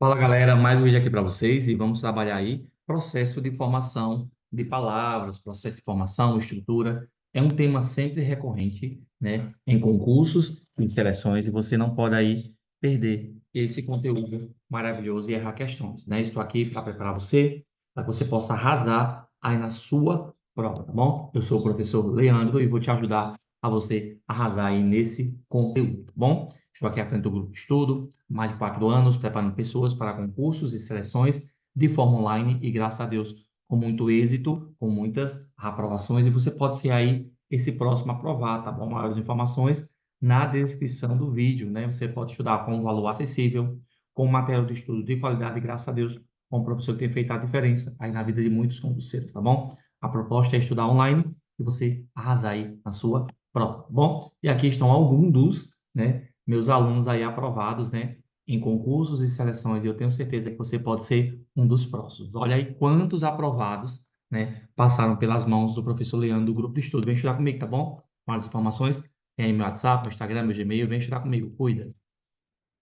Fala galera, mais um vídeo aqui para vocês e vamos trabalhar aí processo de formação de palavras, processo de formação, estrutura. É um tema sempre recorrente, né, em concursos e seleções e você não pode aí perder esse conteúdo maravilhoso e errar questões, né? Estou aqui para preparar você, para que você possa arrasar aí na sua prova, tá bom? Eu sou o professor Leandro e vou te ajudar a você arrasar aí nesse conteúdo, tá bom? Estou aqui à frente do grupo de estudo, mais de 4 anos, preparando pessoas para concursos e seleções de forma online e, graças a Deus, com muito êxito, com muitas aprovações. E você pode ser aí esse próximo a aprovar, tá bom? Maiores informações na descrição do vídeo, né? Você pode estudar com um valor acessível, com material de estudo de qualidade, e, graças a Deus, com um professor que tem feito a diferença aí na vida de muitos concurseiros, tá bom? A proposta é estudar online e você arrasar aí na sua prova, tá bom? E aqui estão alguns dos, né, meus alunos aí aprovados, né, em concursos e seleções, e eu tenho certeza que você pode ser um dos próximos. Olha aí quantos aprovados, né, passaram pelas mãos do professor Leandro do grupo de estudo. Vem estudar comigo, tá bom? Mais informações, tem aí meu WhatsApp, meu Instagram, meu Gmail, vem estudar comigo, cuida.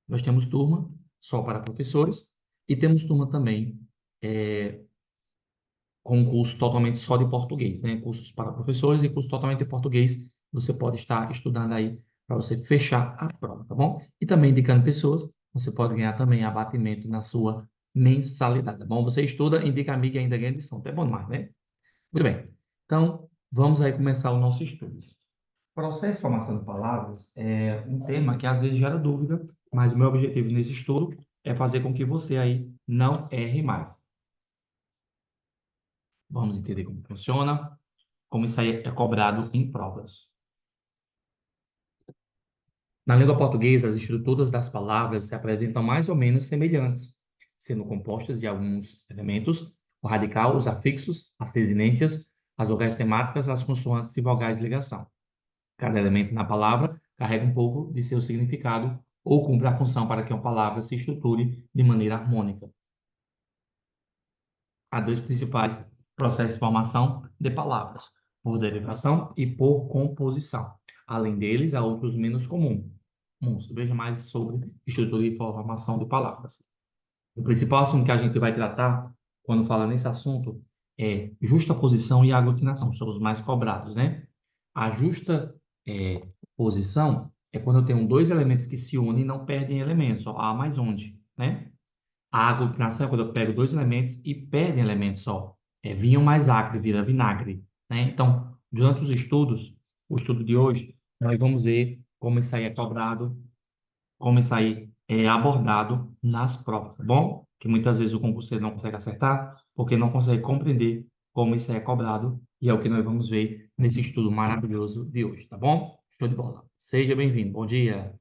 Nós temos turma só para professores e temos turma também com um curso totalmente só de português, né? Cursos para professores e curso totalmente de português. Você pode estar estudando aí para você fechar a prova, tá bom? E também indicando pessoas, você pode ganhar também abatimento na sua mensalidade, tá bom? Você estuda, indica amigo e ainda ganha desconto. É bom demais, né? Muito bem. Então, vamos aí começar o nosso estudo. Processo de formação de palavras é um tema que às vezes gera dúvida, mas o meu objetivo nesse estudo é fazer com que você aí não erre mais. Vamos entender como funciona, como isso aí é cobrado em provas. Na língua portuguesa, as estruturas das palavras se apresentam mais ou menos semelhantes, sendo compostas de alguns elementos: o radical, os afixos, as desinências, as vogais temáticas, as consoantes e vogais de ligação. Cada elemento na palavra carrega um pouco de seu significado ou cumpre a função para que uma palavra se estruture de maneira harmônica. Há dois principais processos de formação de palavras, por derivação e por composição. Além deles, há outros menos comuns. Veja mais sobre estrutura e formação de palavras. O principal assunto que a gente vai tratar quando fala nesse assunto é justaposição e aglutinação, são os mais cobrados, né? A justa posição é quando eu tenho dois elementos que se unem e não perdem elementos, ó, A mais onde, né? A aglutinação é quando eu pego dois elementos e perdem elementos só. É vinho mais acre, vira vinagre, né? Então, durante os estudos, o estudo de hoje, nós vamos ver como isso aí é cobrado, como isso aí é abordado nas provas, tá bom? Que muitas vezes o concurseiro não consegue acertar, porque não consegue compreender como isso aí é cobrado, e é o que nós vamos ver nesse estudo maravilhoso de hoje, tá bom? Show de bola. Seja bem-vindo. Bom dia.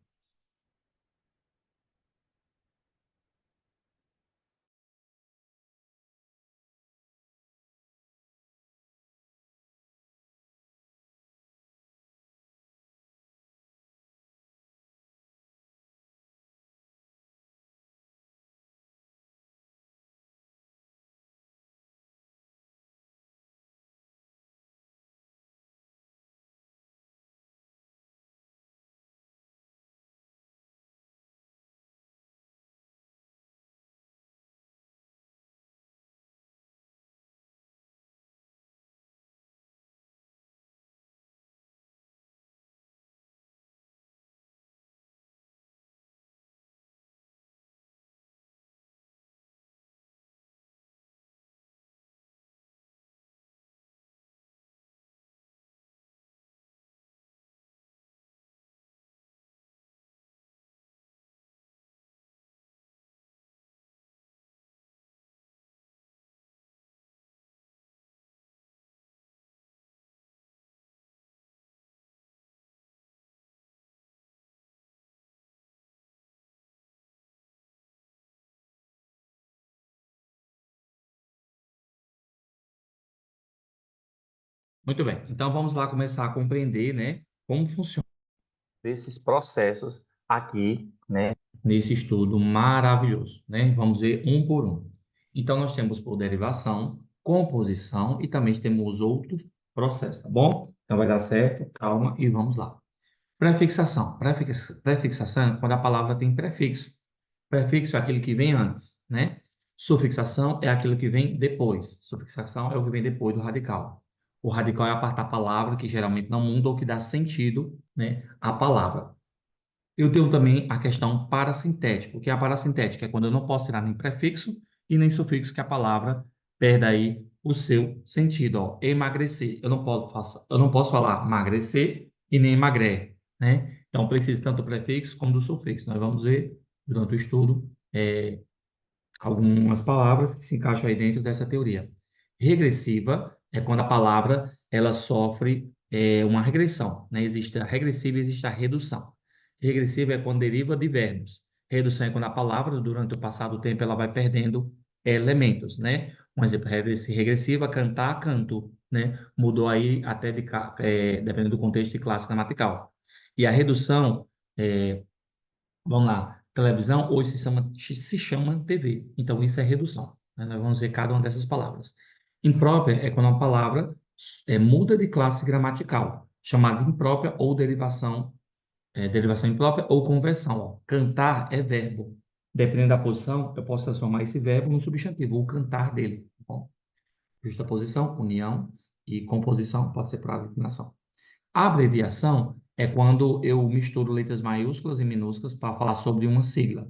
Muito bem. Então vamos lá começar a compreender, né, como funciona esses processos aqui, né, nesse estudo maravilhoso, né? Vamos ver um por um. Então nós temos por derivação, composição e também temos outros processos, tá bom? Então vai dar certo, calma e vamos lá. Prefixação. Prefixação é quando a palavra tem prefixo. Prefixo é aquele que vem antes, né? Sufixação é aquilo que vem depois. Sufixação é o que vem depois do radical. O radical é a parte da palavra que geralmente não muda ou que dá sentido, né, à palavra. Eu tenho também a questão parasintética. O que é a parasintética? É quando eu não posso tirar nem prefixo e nem sufixo, que a palavra perde aí o seu sentido. Ó. Emagrecer. Eu não posso falar emagrecer e nem emagrer, né? Então, preciso tanto do prefixo como do sufixo. Nós vamos ver, durante o estudo, algumas palavras que se encaixam aí dentro dessa teoria. Regressiva é quando a palavra ela sofre uma regressão, né? Existe a regressiva e existe a redução. Regressiva é quando deriva de verbos. Redução é quando a palavra, durante o passar do tempo, ela vai perdendo elementos, né? Um exemplo, regressiva, cantar, canto, né? Mudou aí até dependendo do contexto de classe gramatical. E a redução vamos lá. Televisão hoje se chama TV. Então, isso é redução, né? Nós vamos ver cada uma dessas palavras. Imprópria é quando uma palavra muda de classe gramatical, chamada imprópria ou derivação imprópria ou conversão. Ó. Cantar é verbo. Dependendo da posição, eu posso transformar esse verbo no substantivo, o cantar dele. Tá bom? Justaposição, união e composição pode ser por declinação. A abreviação é quando eu misturo letras maiúsculas e minúsculas para falar sobre uma sigla.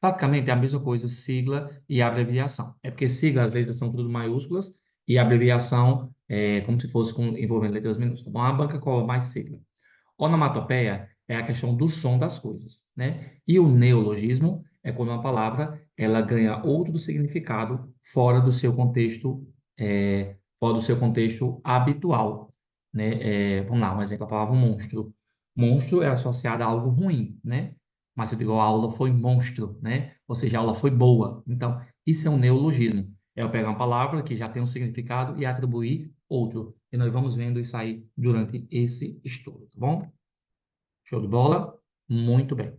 Praticamente é a mesma coisa, sigla e abreviação. É porque sigla, as letras são tudo maiúsculas e abreviação é como se fosse envolvendo letras minúsculas. Bom, a banca qual é mais sigla. Onomatopeia é a questão do som das coisas, né? E o neologismo é quando uma palavra ela ganha outro significado fora do seu contexto habitual, né? Vamos lá, um exemplo, a palavra monstro. Monstro é associada a algo ruim, né? Mas eu digo, a aula foi monstro, né? Ou seja, a aula foi boa. Então, isso é um neologismo. É eu pegar uma palavra que já tem um significado e atribuir outro. E nós vamos vendo isso aí durante esse estudo, tá bom? Show de bola? Muito bem.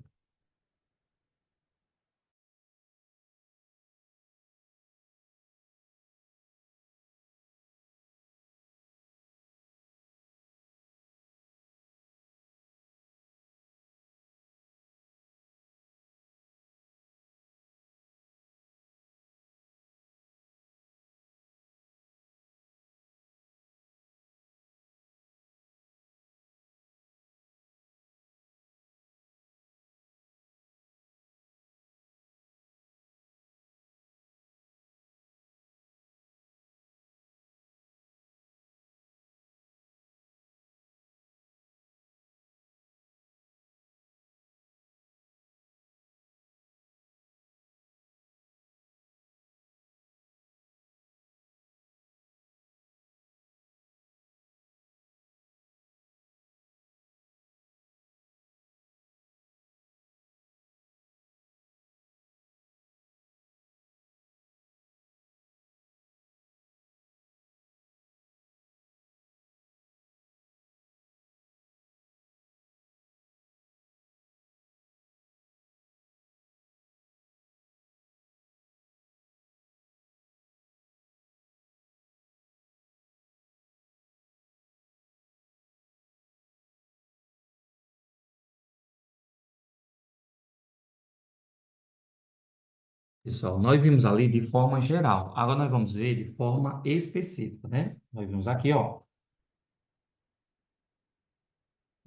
Pessoal, nós vimos ali de forma geral. Agora nós vamos ver de forma específica, né? Nós vimos aqui, ó,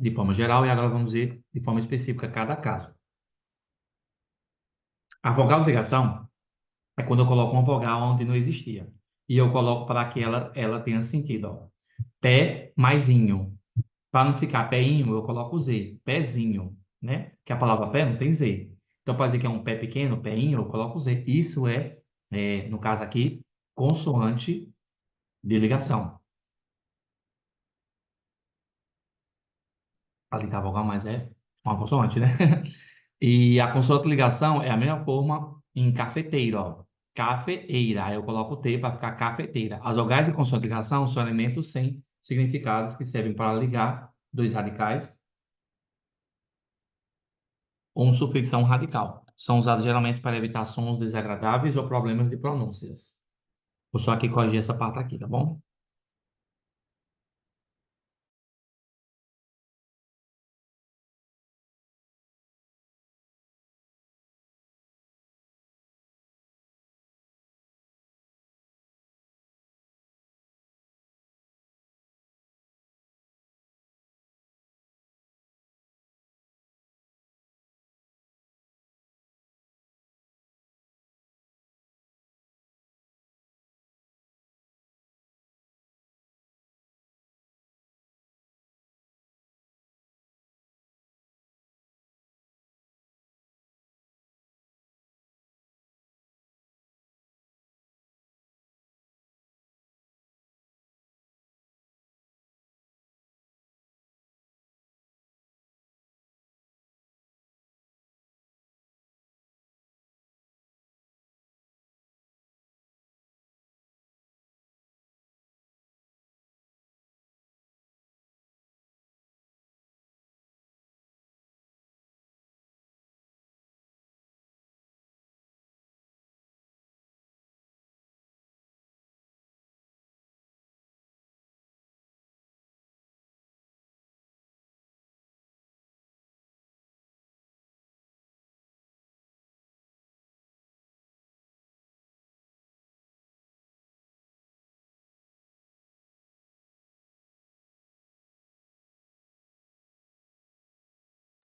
de forma geral e agora vamos ver de forma específica cada caso. A vogal de ligação é quando eu coloco uma vogal onde não existia. E eu coloco para que ela tenha sentido, ó. Pé mais inho. Para não ficar péinho, eu coloco Z, pezinho, né? Que a palavra pé não tem Z. Então, pode dizer que é um pé pequeno, péinho, eu coloco Z. Isso no caso aqui, consoante de ligação. Ali tá a vogal, mas é uma consoante, né? E a consoante de ligação é a mesma forma em cafeteiro, ó. Cafeeira. Aí eu coloco o T para ficar cafeteira. As vogais de consoante de ligação são elementos sem significados que servem para ligar dois radicais ou um sufixo a um radical. São usados geralmente para evitar sons desagradáveis ou problemas de pronúncias. Vou só aqui corrigir essa parte aqui, tá bom?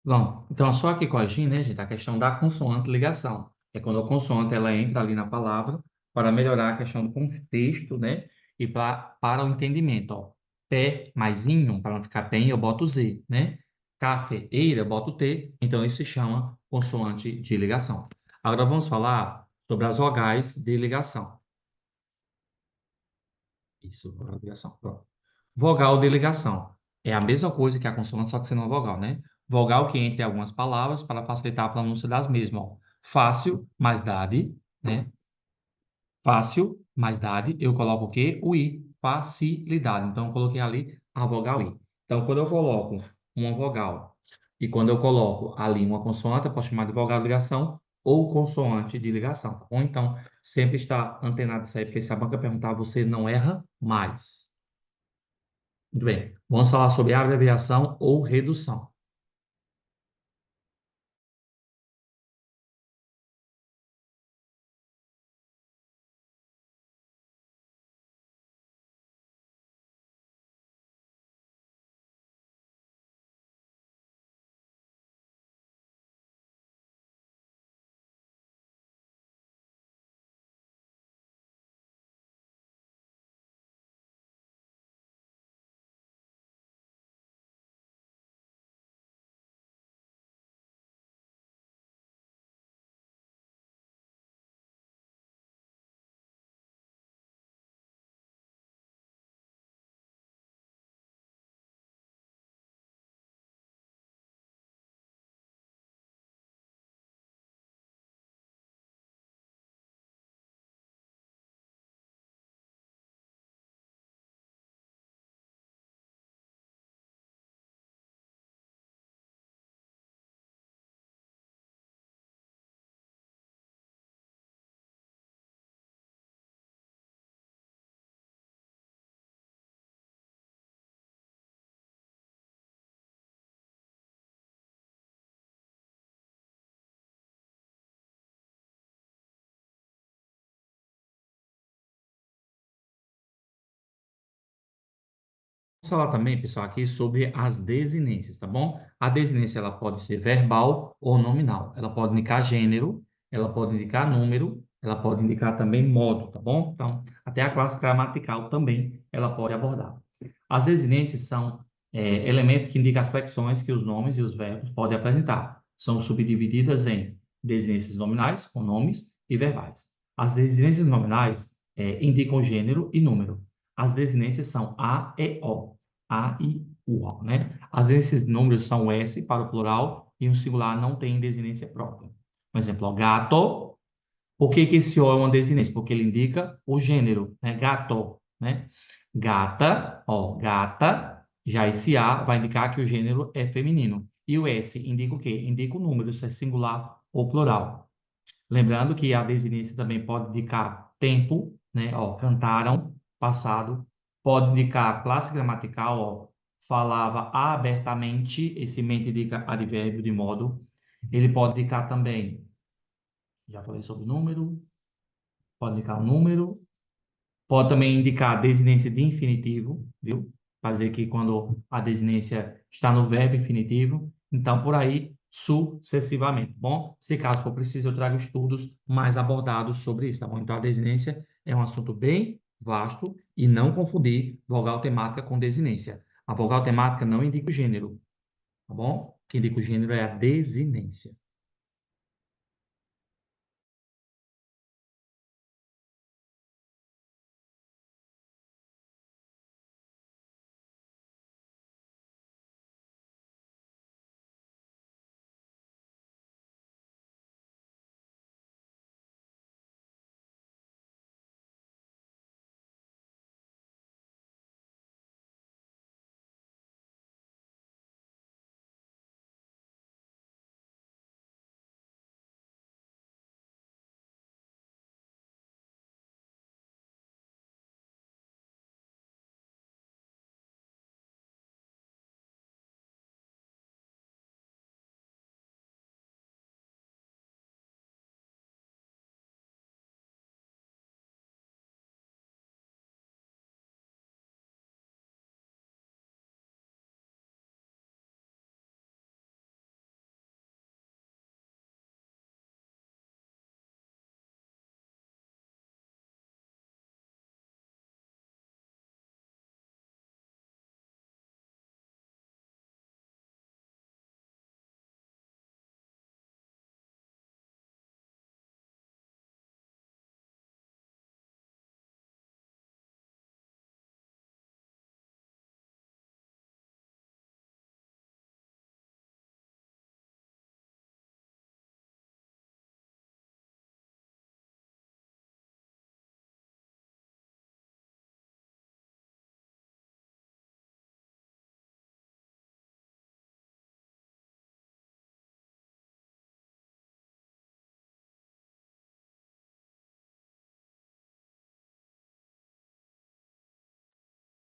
Bom, então só aqui corrigindo, né, gente, a questão da consoante ligação. É quando a consoante ela entra ali na palavra para melhorar a questão do contexto, né, e para o entendimento, ó. Pé mais inho, para não ficar pen, eu boto Z, né? Cafeeira, eu boto T, então isso se chama consoante de ligação. Agora vamos falar sobre as vogais de ligação. Isso, vogal de ligação. Pronto. Vogal de ligação. É a mesma coisa que a consoante, só que sendo uma vogal, né? Vogal que entra em algumas palavras para facilitar a pronúncia das mesmas. Ó. Fácil, mais dade, né? Fácil, mais dade. Eu coloco o quê? O I. Facilidade. Então, eu coloquei ali a vogal I. Então, quando eu coloco uma vogal e quando eu coloco ali uma consoante, eu posso chamar de vogal de ligação ou consoante de ligação, tá bom? Então, sempre está antenado isso aí, porque se a banca perguntar, você não erra mais. Muito bem. Vamos falar sobre abreviação ou redução. Vamos falar também, pessoal, aqui sobre as desinências, tá bom? A desinência ela pode ser verbal ou nominal. Ela pode indicar gênero, ela pode indicar número, ela pode indicar também modo, tá bom? Então, até a classe gramatical também ela pode abordar. As desinências são elementos que indicam as flexões que os nomes e os verbos podem apresentar. São subdivididas em desinências nominais, com nomes, e verbais. As desinências nominais indicam gênero e número. As desinências são A e O. A, I, U, O, né? As desinências de números são S para o plural e o singular não tem desinência própria. Por exemplo, ó, gato. Por que que esse O é uma desinência? Porque ele indica o gênero, né? Gato, né? Gata, ó, gata. Já esse A vai indicar que o gênero é feminino. E o S indica o quê? Indica o número, se é singular ou plural. Lembrando que a desinência também pode indicar tempo, né? Ó, cantaram, passado. Pode indicar classe gramatical, ó, falava abertamente, esse mente indica advérbio de modo. Ele pode indicar também, já falei sobre número, pode indicar o número, pode também indicar desinência de infinitivo, viu? Fazer que quando a desinência está no verbo infinitivo. Então, por aí, sucessivamente. Bom, se caso for preciso, eu trago estudos mais abordados sobre isso, tá bom? Então, a desinência é um assunto bem vasto e não confundir vogal temática com desinência. A vogal temática não indica o gênero, tá bom? O que indica o gênero é a desinência.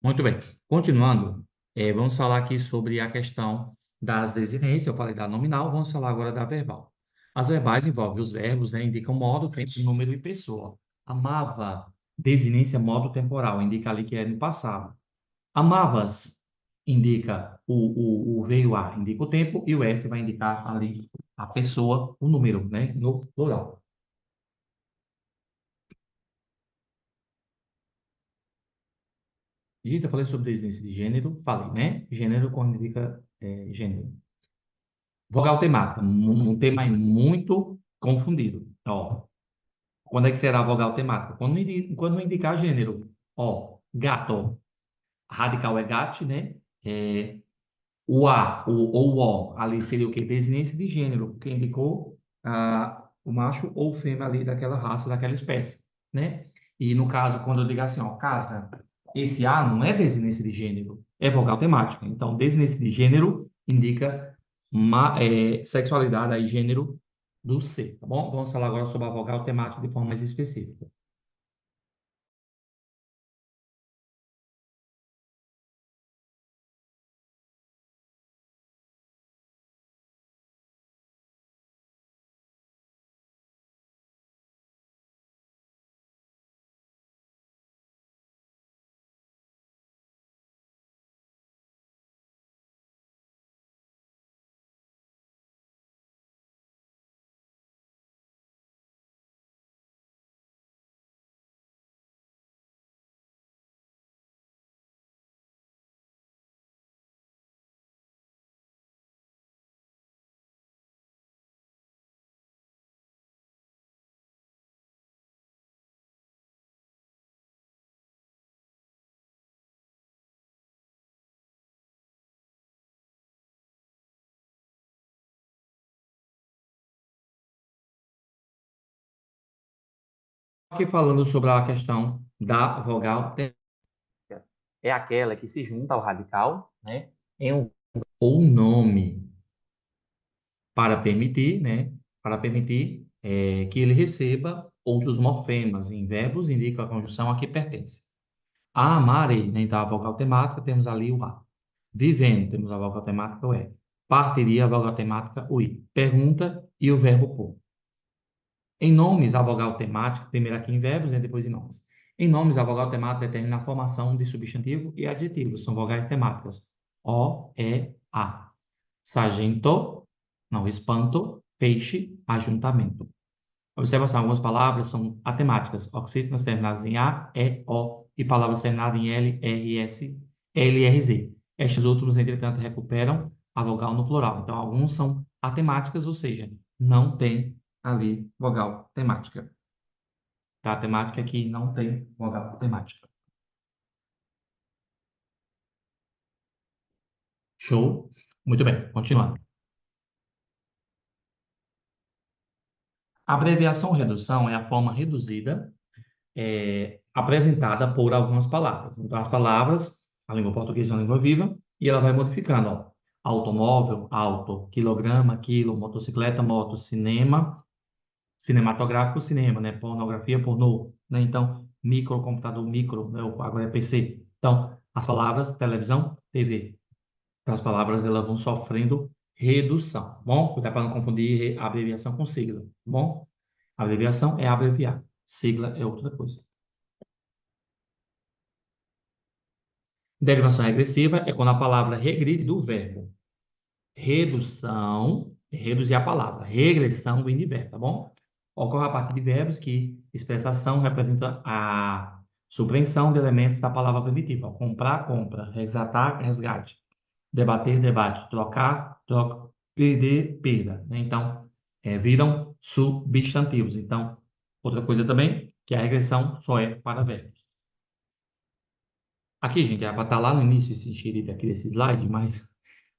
Muito bem. Continuando, vamos falar aqui sobre a questão das desinências. Eu falei da nominal, vamos falar agora da verbal. As verbais envolvem os verbos, né, indicam modo, tempo, número e pessoa. Amava, desinência modo temporal, indica ali que é no passado. Amavas indica o veio a, indica o tempo, e o S vai indicar ali a pessoa, o número, né, no plural. Gente, eu falei sobre desinência de gênero, falei, né? Gênero quando indica gênero. Vogal temática, um tema aí muito confundido. Ó, quando é que será a vogal temática? Quando indicar gênero. Ó, gato, radical é gat, né? É, o a, ou o, ali seria o quê? Desinência de gênero, porque indicou o macho ou fêmea ali daquela raça, daquela espécie, né? E no caso, quando eu digo assim, ó, casa, esse a não é desinência de gênero, é vogal temática. Então, desinência de gênero indica sexualidade, aí gênero do ser, tá bom? Vamos falar agora sobre a vogal temática de forma mais específica. Aqui falando sobre a questão da vogal temática. É aquela que se junta ao radical, né, em um ou nome para permitir, né, para permitir que ele receba outros morfemas em verbos, indica a conjunção a que pertence. A amare, né, então a vogal temática, temos ali o a. Vivendo, temos a vogal temática o é. Partiria, a vogal temática o i. Pergunta e o verbo por. Em nomes, a vogal temática, primeiro aqui em verbos, né, depois em nomes. Em nomes, a vogal temática determina a formação de substantivo e adjetivo. São vogais temáticas. O, E, A. Sargento, não, espanto, peixe, ajuntamento. Observação, algumas palavras são atemáticas, oxítonas terminadas em A, E, O e palavras terminadas em L, R, S, L, R, Z. Estes últimos, entretanto, recuperam a vogal no plural. Então, alguns são atemáticas, ou seja, não tem ali vogal temática. Tá? A temática aqui não tem vogal temática. Show? Muito bem, continuando. A abreviação redução é a forma reduzida apresentada por algumas palavras. Então, as palavras, a língua portuguesa é uma língua viva, e ela vai modificando, ó. Automóvel, auto, quilograma, quilo, motocicleta, moto, cinema, cinematográfico, cinema, né? Pornografia, pornô, né? Então, microcomputador, micro, né? Agora é PC. Então, as palavras, televisão, TV. Então, as palavras, elas vão sofrendo redução, tá bom? Cuidado para não confundir abreviação com sigla, tá bom? Abreviação é abreviar, sigla é outra coisa. Derivação regressiva é quando a palavra regride do verbo. Redução, reduzir a palavra. Regressão do verbo, tá bom? Ocorre a partir de verbos que expressação representa a supreensão de elementos da palavra primitiva. Comprar, compra. Resgatar, resgate. Debater, debate. Trocar, troca. Perder, perda, né? Então, viram substantivos. Então, outra coisa também, que a regressão só é para verbos. Aqui, gente, era para estar lá no início esse enxerido aqui desse slide, mas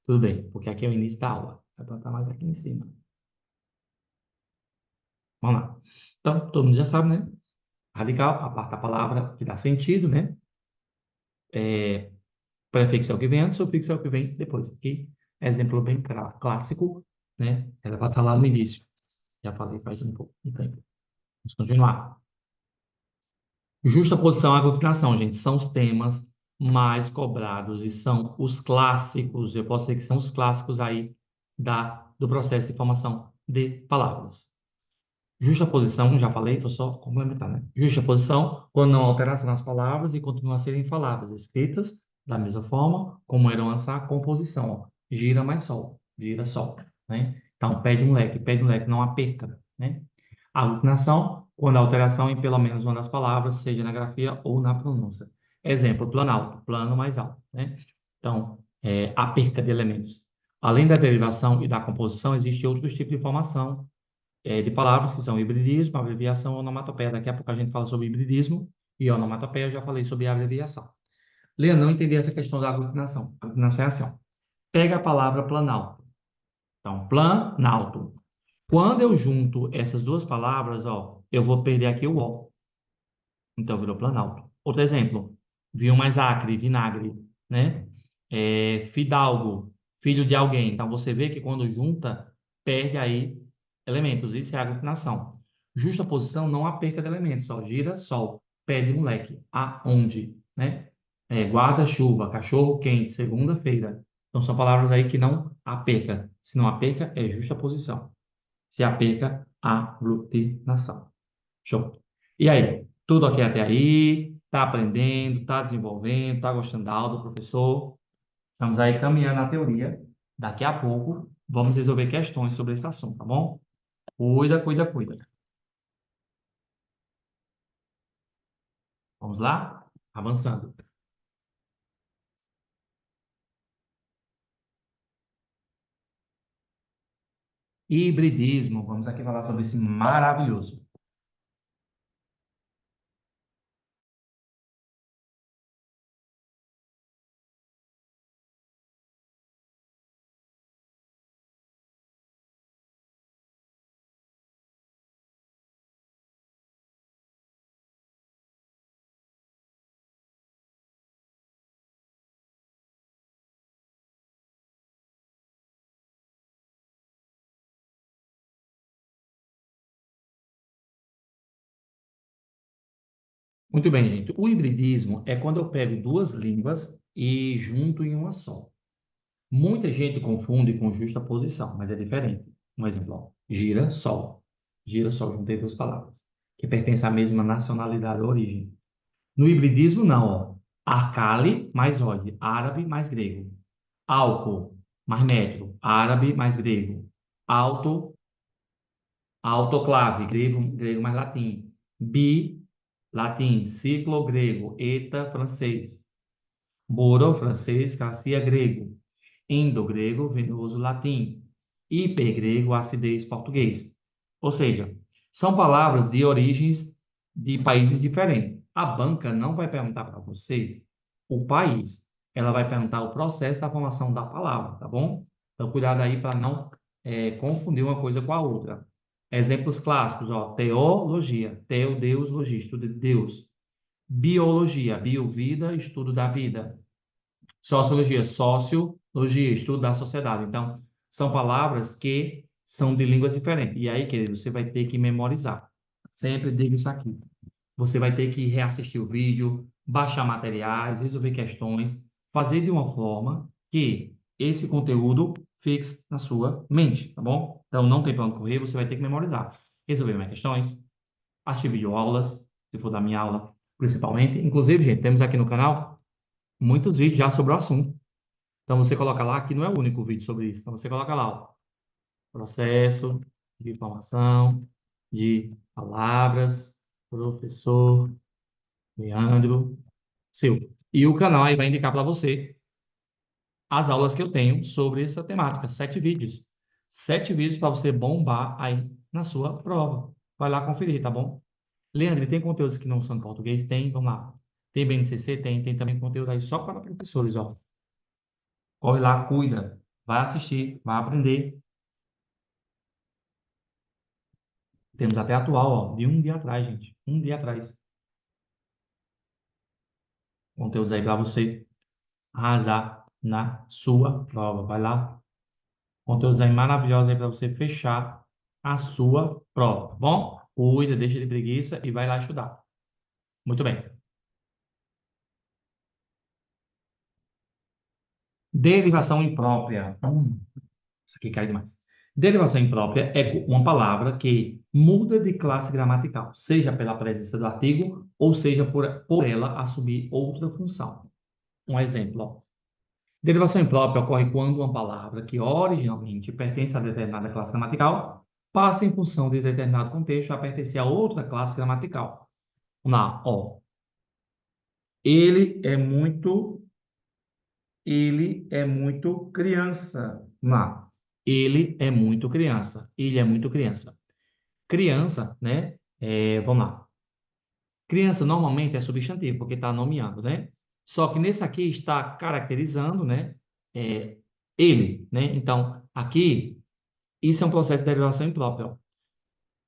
tudo bem, porque aqui é o início da aula. É para estar mais aqui em cima. Vamos lá. Então, todo mundo já sabe, né? Radical, a parte da palavra que dá sentido, né? Prefixo é o que vem antes, sufixo é o que vem depois. Aqui, exemplo bem clássico, né? Ela vai estar lá no início. Já falei faz um pouco de tempo. Vamos continuar. Justa posição e aglutinação, gente, são os temas mais cobrados e são os clássicos, eu posso dizer que são os clássicos aí do processo de formação de palavras. Justa posição, já falei, vou só complementar, né? Justa posição, quando não há alteração nas palavras e continuam a serem faladas, escritas da mesma forma como eram antes a composição, ó. Gira mais sol, gira sol, né? Então, pede um leque, não há perca, né? Aglutinação, quando a alteração em pelo menos uma das palavras, seja na grafia ou na pronúncia. Exemplo, planalto, plano mais alto, né? Então, a perca de elementos. Além da derivação e da composição, existem outros tipos de formação de palavras que são hibridismo, abreviação, onomatopeia. Daqui a pouco a gente fala sobre hibridismo e onomatopeia, eu já falei sobre abreviação. Leandro, não entendi essa questão da aglutinação. A aglutinação é assim, ó. Pega a palavra planalto. Então, planalto. Quando eu junto essas duas palavras, ó, eu vou perder aqui o O. Então, virou planalto. Outro exemplo. Vinho mais acre, vinagre, né? Fidalgo, filho de alguém. Então, você vê que quando junta, perde aí elementos. Isso é aglutinação. Justa posição, não há perca de elementos. Ó. Gira, sol. Pede, moleque. Aonde, né? Guarda-chuva, cachorro quente, segunda-feira. Então, são palavras aí que não há perca. Se não há perca, é justa posição. Se há perca, aglutinação. Show. E aí? Tudo ok até aí? Tá aprendendo? Tá desenvolvendo? Tá gostando da aula do professor? Estamos aí caminhando na teoria. Daqui a pouco vamos resolver questões sobre esse assunto, tá bom? Cuida, cuida, cuida. Vamos lá? Avançando. Hibridismo. Vamos aqui falar sobre esse maravilhoso. Muito bem, gente. O hibridismo é quando eu pego duas línguas e junto em uma só. Muita gente confunde com justa posição, mas é diferente. Um exemplo, ó, gira-sol. Gira-sol, juntei duas palavras, que pertencem à mesma nacionalidade ou origem. No hibridismo, não, ó. Arcale mais ode, árabe mais grego. Álcool mais métrico, árabe mais grego. Auto, autoclave, grego mais latim. Bi, latim. Ciclo, grego. Eta, francês. Boro, francês. Cassia, grego. Indo-grego, venoso, latim. Hipergrego, acidez, português. Ou seja, são palavras de origens de países diferentes. A banca não vai perguntar para você o país, ela vai perguntar o processo da formação da palavra, tá bom? Então, cuidado aí para não confundir uma coisa com a outra. Exemplos clássicos, ó, teologia, teo, Deus, logia, estudo de Deus. Biologia, biovida, estudo da vida. Sociologia, sociologia, estudo da sociedade. Então, são palavras que são de línguas diferentes. E aí, querido, você vai ter que memorizar. Sempre diga isso aqui. Você vai ter que reassistir o vídeo, baixar materiais, resolver questões, fazer de uma forma que esse conteúdo fixe na sua mente, tá bom? Então, não tem para onde correr, você vai ter que memorizar. Resolver minhas questões, assistir videoaulas, se for da minha aula, principalmente. Inclusive, gente, temos aqui no canal muitos vídeos já sobre o assunto. Então, você coloca lá, que não é o único vídeo sobre isso. Então, você coloca lá, ó, processo de formação de palavras, professor Leandro Silva. E o canal aí vai indicar para você as aulas que eu tenho sobre essa temática. 7 vídeos. 7 vídeos para você bombar aí na sua prova. Vai lá conferir, tá bom? Leandro, tem conteúdos que não são em português? Tem, vamos lá. Tem BNCC? Tem. Tem também conteúdo aí só para professores, ó. Corre lá, cuida. Vai assistir, vai aprender. Temos até atual, ó, de um dia atrás, gente. Um dia atrás. Conteúdos aí para você arrasar na sua prova. Vai lá. Conteúdos aí maravilhosos aí para você fechar a sua prova, tá bom? Cuida, deixa de preguiça e vai lá estudar. Muito bem. Derivação imprópria. Isso aqui cai demais. Derivação imprópria é uma palavra que muda de classe gramatical, seja pela presença do artigo ou seja por ela assumir outra função. Um exemplo, ó. Derivação imprópria ocorre quando uma palavra que originalmente pertence a determinada classe gramatical passa em função de determinado contexto a pertencer a outra classe gramatical. Vamos lá, ó. Ele é muito, ele é muito criança. Vamos lá. Ele é muito criança. Ele é muito criança. Criança, né? Vamos lá. Criança normalmente é substantivo, porque está nomeando, né? Só que nesse aqui está caracterizando, né? É, ele, né? Então, aqui, isso é um processo de derivação imprópria.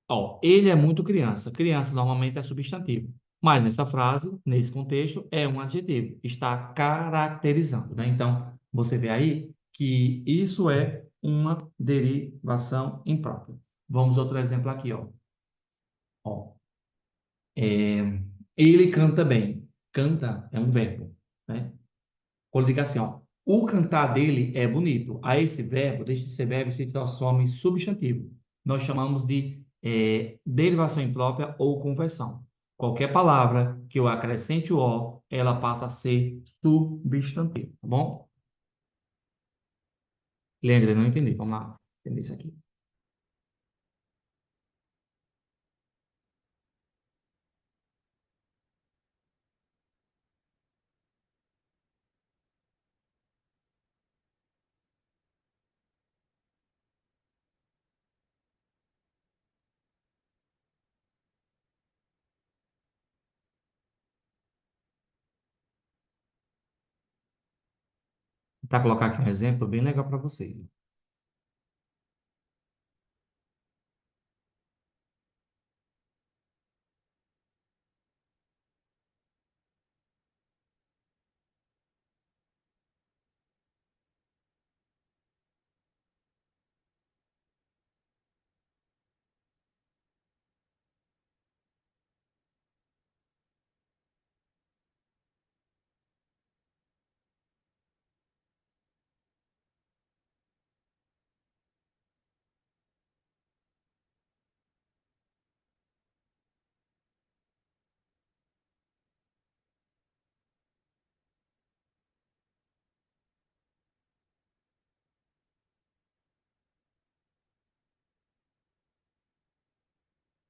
Ó, ele é muito criança. Criança normalmente é substantivo. Mas nessa frase, nesse contexto, é um adjetivo. Está caracterizando, né? Então, você vê aí que isso é uma derivação imprópria. Vamos outro exemplo aqui, ó. Ó, é, ele canta bem. Canta é um verbo, né? Quando diga assim, ó, o cantar dele é bonito. A esse verbo, deixa de ser verbo, se transforma em substantivo. Nós chamamos de derivação imprópria ou conversão. Qualquer palavra que eu acrescente o "o", ela passa a ser substantivo, tá bom? Lembra, não entendi. Vamos lá, entender isso aqui. Vou colocar aqui um exemplo bem legal para vocês.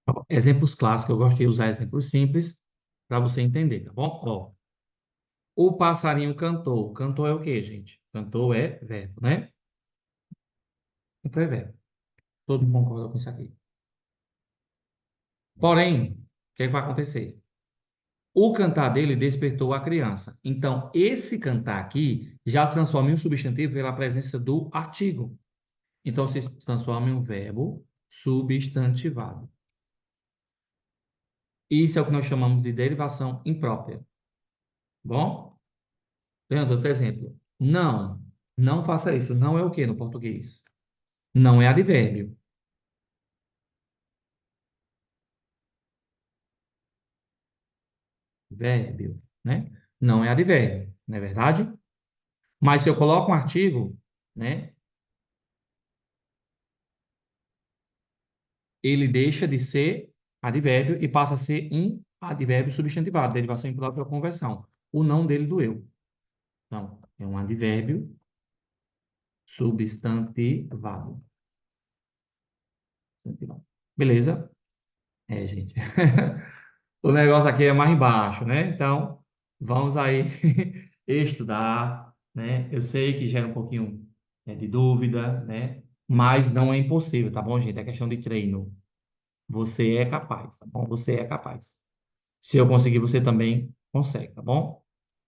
Tá bom? Exemplos clássicos, eu gosto de usar exemplos simples para você entender, tá bom? Ó, o passarinho cantou. Cantou é o quê, gente? Cantou é verbo, né? Cantou é verbo. Todo mundo concorda com isso aqui. Porém, o que é que vai acontecer? O cantar dele despertou a criança. Então, esse cantar aqui já se transforma em um substantivo pela presença do artigo. Então, se transforma em um verbo substantivado. Isso é o que nós chamamos de derivação imprópria. Bom? Leandro, outro exemplo. Não, não faça isso. Não é o que no português? Não é advérbio. Vérbio, né? Não é advérbio, não é verdade? Mas se eu coloco um artigo, né? Ele deixa de ser advérbio e passa a ser um advérbio substantivado, derivação imprópria ou conversão. O não dele do eu. Então, é um advérbio substantivado. Substantivado. Beleza? Gente. O negócio aqui é mais embaixo, né? Então, vamos aí estudar, né? Eu sei que gera um pouquinho, de dúvida, né? Mas não é impossível, tá bom, gente? É questão de treino. Você é capaz, tá bom? Você é capaz. Se eu conseguir, você também consegue, tá bom?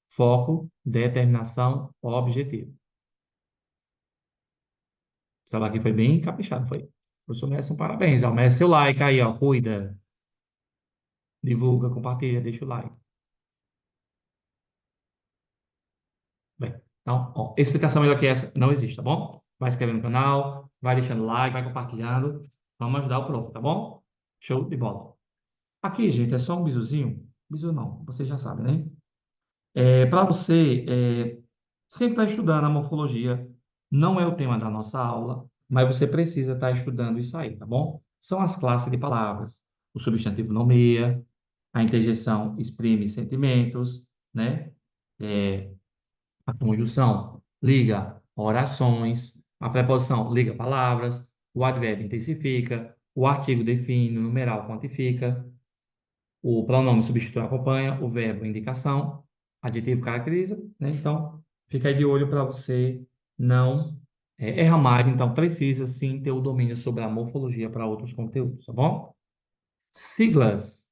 Foco, determinação, objetivo. Essa lá aqui foi bem caprichado, foi. Professor Messi, parabéns, ó. Merece seu like aí, ó. Cuida, divulga, compartilha, deixa o like. Bem, então, ó, explicação melhor que essa não existe, tá bom? Vai se inscrevendo no canal, vai deixando like, vai compartilhando. Vamos ajudar o prof, tá bom? Show de bola. Aqui, gente, é só um bizuzinho. Bizu não, você já sabe, né? Para você sempre está estudando a morfologia. Não é o tema da nossa aula, mas você precisa estar estudando isso aí, tá bom? São as classes de palavras. O substantivo nomeia, a interjeição exprime sentimentos, né? É, a conjunção liga orações, a preposição liga palavras, o advérbio intensifica, o artigo define, o numeral quantifica, o pronome substitui acompanha, o verbo indicação, adjetivo caracteriza, né? Então, fica aí de olho para você não errar mais. Então, precisa sim ter o domínio sobre a morfologia para outros conteúdos, tá bom? Siglas.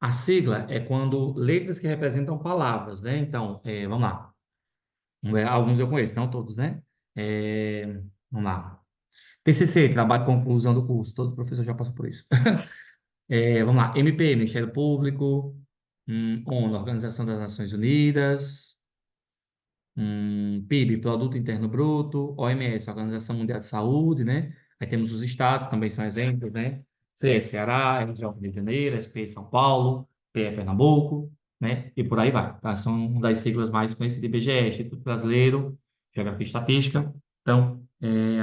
A sigla é quando letras que representam palavras, né? Então, vamos lá. Alguns eu conheço, não todos, né? Vamos lá. TCC, trabalho de conclusão do curso. Todo professor já passou por isso. Vamos lá. MP, Ministério Público. ONU, Organização das Nações Unidas. PIB, Produto Interno Bruto. OMS, Organização Mundial de Saúde, né? Aí temos os estados, também são exemplos, né? CE, Ceará, RJ, Rio de Janeiro, SP, São Paulo, PE, Pernambuco, né? E por aí vai. Tá? São uma das siglas mais conhecidas, IBGE, Instituto Brasileiro, Geografia e Estatística. Então,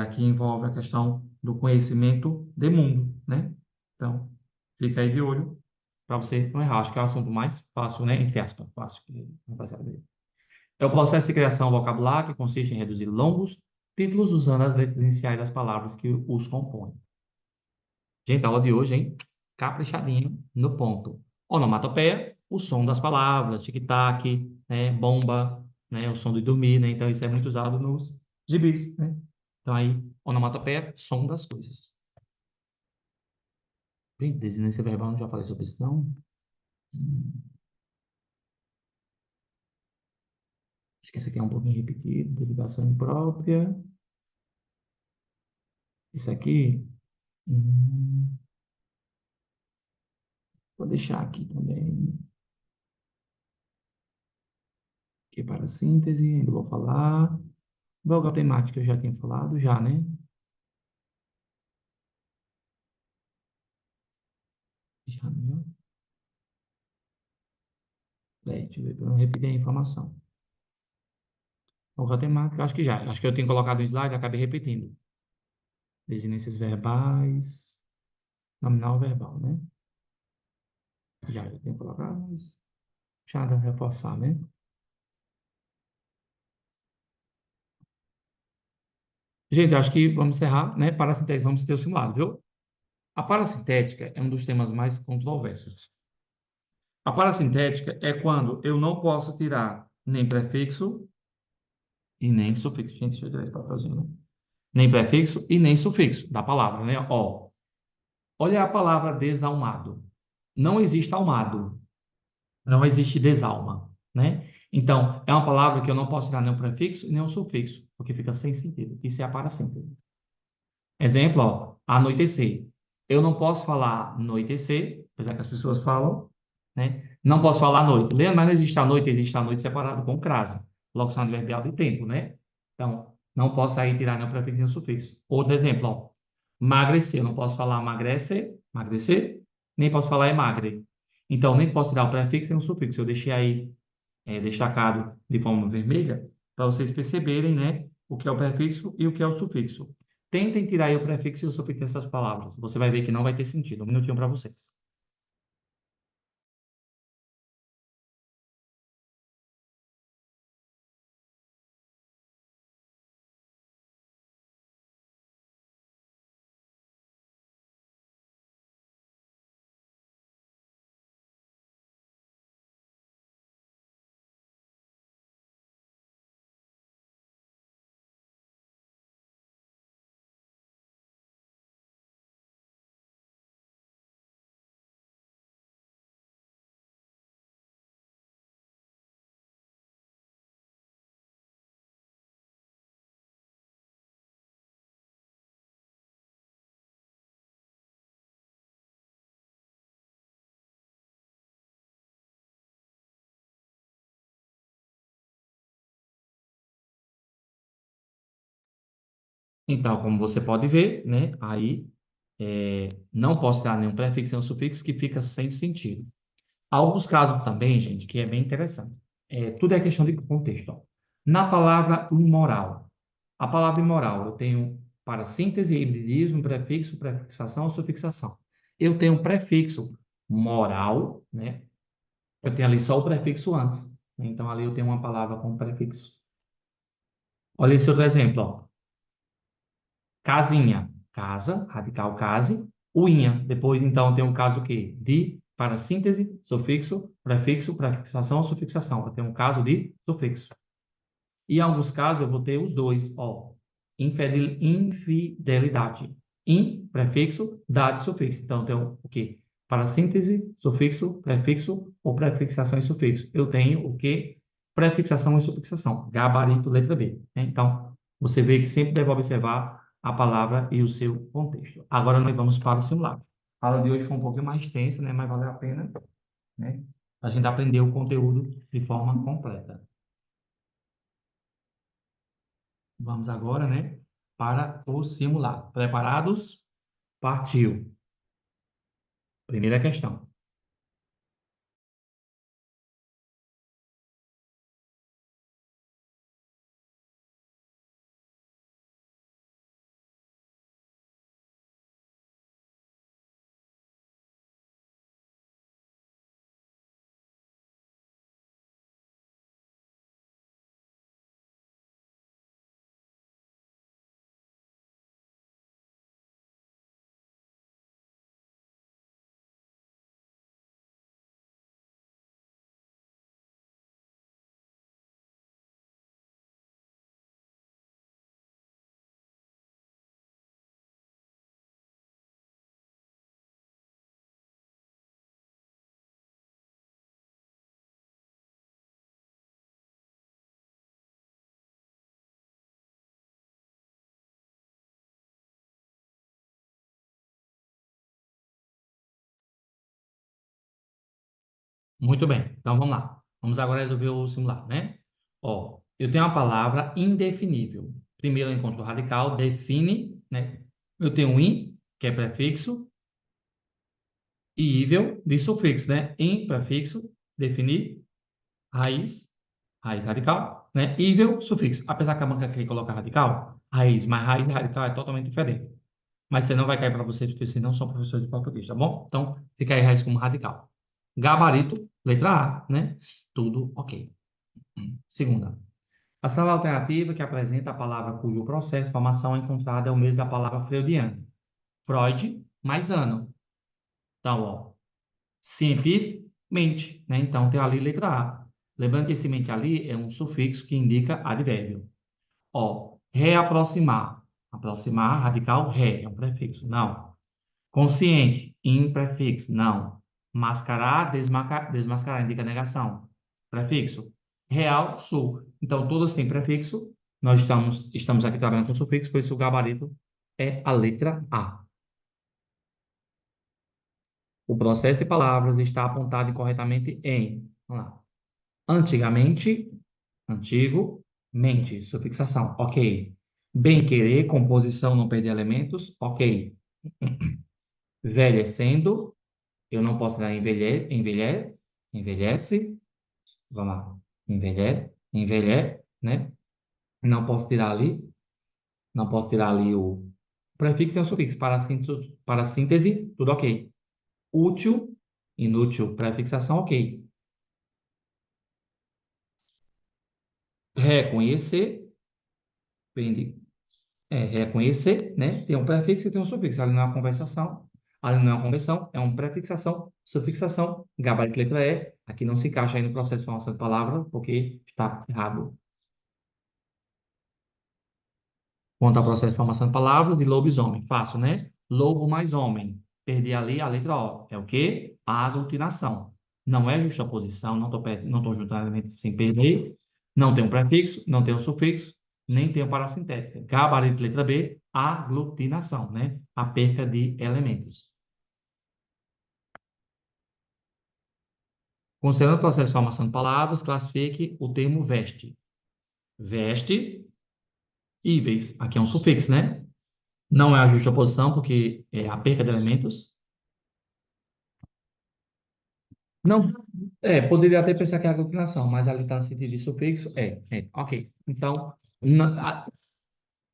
aqui envolve a questão do conhecimento de mundo, né? Então, fica aí de olho para você não errar. Acho que é o assunto mais fácil, né? Entre aspas, fácil que rapaziada. É o processo de criação vocabular que consiste em reduzir longos títulos usando as letras iniciais das palavras que os compõem. Gente, a aula de hoje, hein? Caprichadinho no ponto. Onomatopeia, o som das palavras, tic-tac, né? Bomba, né? O som de dormir, né? Então, isso é muito usado nos gibis, né? Então, aí, onomatopeia, som das coisas. Bem, desinência verbal, não já falei sobre isso, não? Hum, Acho que isso aqui é um pouquinho repetido. Derivação imprópria. Isso aqui... hum, Vou deixar aqui também, aqui para síntese, ainda vou falar. Vogal temática eu já tinha falado, já, né? Já, né? Deixa eu ver, para não repetir a informação. Vogal temática, acho que já. Acho que eu tenho colocado um slide, acabei repetindo. Desinências verbais, nominal verbal, né? Já, eu tenho colocado, mas já dá pra reforçar, né? Gente, acho que vamos encerrar, né? Parasintética, vamos ter o simulado, viu? A parasintética é um dos temas mais controversos. A parasintética é quando eu não posso tirar nem prefixo e nem sufixo. Gente, deixa eu tirar esse papelzinho, né? Nem prefixo e nem sufixo da palavra, né? Ó, olha a palavra desalmado. Não existe almado, não existe desalma, né? Então, é uma palavra que eu não posso tirar nem o prefixo e nem o sufixo, porque fica sem sentido. Isso é a parassíntese. Exemplo, ó, anoitecer. Eu não posso falar anoitecer, apesar que as pessoas falam, né? Não posso falar noite. Lembra, mas não existe a noite separado com crase. Locução adverbial de tempo, né? Então, não posso aí tirar nenhum prefixo e um sufixo. Outro exemplo, ó. Emagrecer. Eu não posso falar emagrecer, nem posso falar emagre. Então, nem posso tirar o prefixo e um sufixo. Eu deixei aí destacado de forma vermelha para vocês perceberem, né, o que é o prefixo e o que é o sufixo. Tentem tirar aí o prefixo e o sufixo dessas palavras. Você vai ver que não vai ter sentido. Um minutinho para vocês. Então, como você pode ver, né, aí não posso dar nenhum prefixo e um sufixo que fica sem sentido. Há alguns casos também, gente, que é bem interessante. Tudo é questão de contexto. Ó. Na palavra imoral, a palavra imoral, eu tenho para síntese, hibridismo, prefixo, prefixação ou sufixação. Eu tenho um prefixo moral, né? Eu tenho ali só o prefixo antes. Né? Então, ali eu tenho uma palavra com prefixo. Olha esse outro exemplo, ó. Casinha, casa, radical case, uinha. Depois, então, tem o caso o quê? De, para síntese, sufixo, prefixação ou sufixação. Eu tenho um caso de sufixo. E em alguns casos eu vou ter os dois, ó. Infidelidade. In, prefixo, dade, sufixo. Então, eu tenho o quê? Para síntese, sufixo ou prefixação e sufixo. Eu tenho o quê? Prefixação e sufixação. Gabarito, letra B. Né? Então, você vê que sempre deve observar a palavra e o seu contexto. Agora nós vamos para o simulado. A aula de hoje foi um pouquinho mais tensa, né? Mas valeu a pena, né? A gente aprender o conteúdo de forma completa. Vamos agora, né, para o simulado. Preparados? Partiu. Primeira questão. Muito bem. Então vamos lá. Vamos agora resolver o simulado, né? Ó, eu tenho uma palavra indefinível. Primeiro eu encontro o radical, define, né? Eu tenho um in, que é prefixo, e ível de sufixo, né? In, prefixo, definir, raiz, raiz radical, né? Ível, sufixo. Apesar que a banca quer colocar radical, raiz, mas raiz e radical é totalmente diferente. Mas você não vai cair para vocês, porque vocês não são professores de português, tá bom? Então, fica aí raiz como radical. Gabarito, letra A, né? Tudo ok. Segunda. A sala alternativa que apresenta a palavra cujo processo de formação é encontrado é o mesmo da palavra freudiana. Freud mais ano. Então, ó, cientificamente, né? Então, tem ali letra A. Lembrando que esse mente ali é um sufixo que indica advérbio. Ó, reaproximar. Aproximar, radical, é um prefixo. Não. Consciente, imprefixo, não. Mascarar, desmascarar, indica negação. Prefixo. Real, sul. Então, todos têm prefixo. Nós estamos aqui trabalhando com sufixo, por isso o gabarito é a letra A. O processo de palavras está apontado incorretamente em, vamos lá, antigamente, antigo, mente, sufixação, ok. Bem-querer, composição, não perder elementos, ok. Envelhecendo, eu não posso dar envelhece, vamos lá, envelhece, né? Não posso tirar ali, não posso tirar ali o prefixo e o sufixo. Para síntese, tudo ok. Útil, inútil, prefixação, ok. Reconhecer, prende, reconhecer, né? Tem um prefixo e tem um sufixo. Ali não é uma conversação, ali não é uma conversão, é uma prefixação, sufixação, gabarito letra E. Aqui não se encaixa aí no processo de formação de palavra, porque está errado. Quanto ao processo de formação de palavras, de lobisomem. Fácil, né? Lobo mais homem. Perdi ali a letra O. É o quê? A aglutinação. Não é justaposição, não tô juntando elementos sem perder. Não tem um prefixo, não tem um sufixo, nem tem um parassintética. Gabarito, letra B, aglutinação, né? A perca de elementos. Considerando o processo de formação de palavras, classifique o termo veste. Veste, íveis. Aqui é um sufixo, né? Não é a justaposição, porque é a perca de elementos. Não, poderia até pensar que é aglutinação, mas ali está no sentido de sufixo. Ok. Então,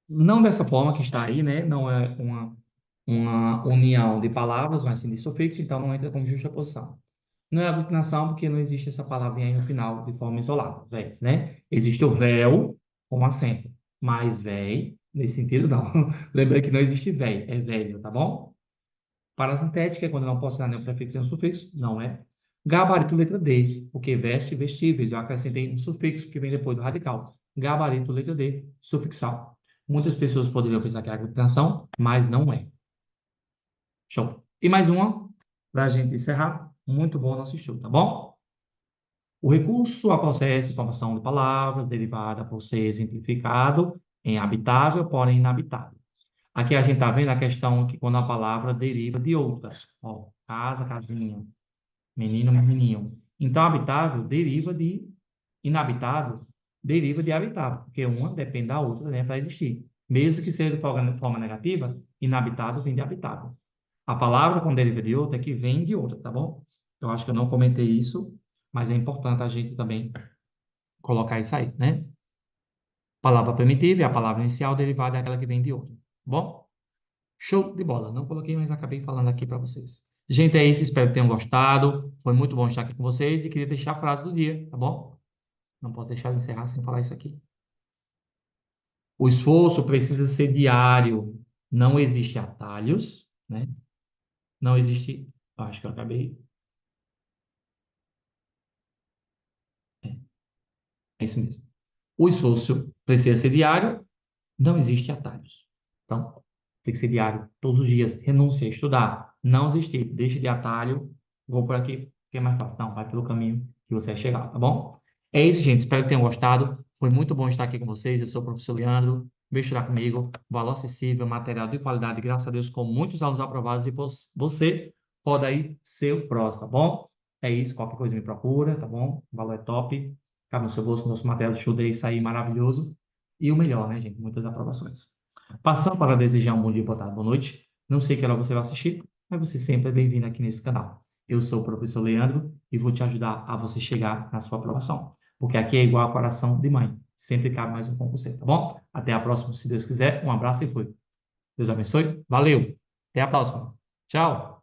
não dessa forma que está aí, né? Não é uma união de palavras, mas sim de sufixo, então não entra como justaposição. Não é aglutinação porque não existe essa palavrinha aí no final de forma isolada, véis, né? Existe o véu com acento, mas véi, nesse sentido, não. Lembra que não existe véi, é velho, tá bom? Parasintética é quando eu não posso dar nenhum prefixo nem um sufixo, não é. Gabarito, letra D, porque veste, vestíveis. Eu acrescentei um sufixo que vem depois do radical. Gabarito, letra D, sufixal. Muitas pessoas poderiam pensar que é aglutinação, mas não é. Show. E mais uma, para a gente encerrar. Muito bom nosso estudo, tá bom? O recurso ao processo de formação de palavras derivada por ser exemplificado em habitável, porém inabitável. Aqui a gente está vendo a questão que quando a palavra deriva de outras. Ó, casa, casinha, menino, menininho. Então, habitável deriva de inabitável, deriva de habitável, porque uma depende da outra, né, para existir. Mesmo que seja de forma negativa, inabitável vem de habitável. A palavra, quando deriva de outra, é que vem de outra, tá bom? Eu acho que eu não comentei isso, mas é importante a gente também colocar isso aí, né? Palavra primitiva é a palavra inicial derivada daquela que vem de outra. Bom? Show de bola. Não coloquei, mas acabei falando aqui para vocês. Gente, é isso. Espero que tenham gostado. Foi muito bom estar aqui com vocês e queria deixar a frase do dia, tá bom? Não posso deixar de encerrar sem falar isso aqui. O esforço precisa ser diário. Não existe atalhos, né? Não existe. Acho que eu acabei. É, é isso mesmo. O esforço precisa ser diário. Não existe atalhos. Então, tem que ser diário, todos os dias. Renúncia a estudar. Não existir. Deixe de atalho. Vou por aqui, que é mais fácil. Não, vai pelo caminho que você vai chegar, tá bom? É isso, gente. Espero que tenham gostado. Foi muito bom estar aqui com vocês. Eu sou o professor Leandro. Vem estudar comigo. Valor acessível, material de qualidade, graças a Deus, com muitos alunos aprovados. E você pode aí ser o próximo, tá bom? É isso. Qualquer coisa me procura, tá bom? O valor é top. Cabe no seu bolso, nosso material de estudo aí sair maravilhoso. E o melhor, né, gente? Muitas aprovações. Passando para desejar um bom dia, boa tarde, boa noite. Não sei que hora você vai assistir, mas você sempre é bem-vindo aqui nesse canal. Eu sou o professor Leandro e vou te ajudar a você chegar na sua aprovação. Porque aqui é igual a coração de mãe. Sempre cabe mais um concurso, tá bom? Até a próxima, se Deus quiser. Um abraço e fui. Deus abençoe. Valeu. Até a próxima. Tchau.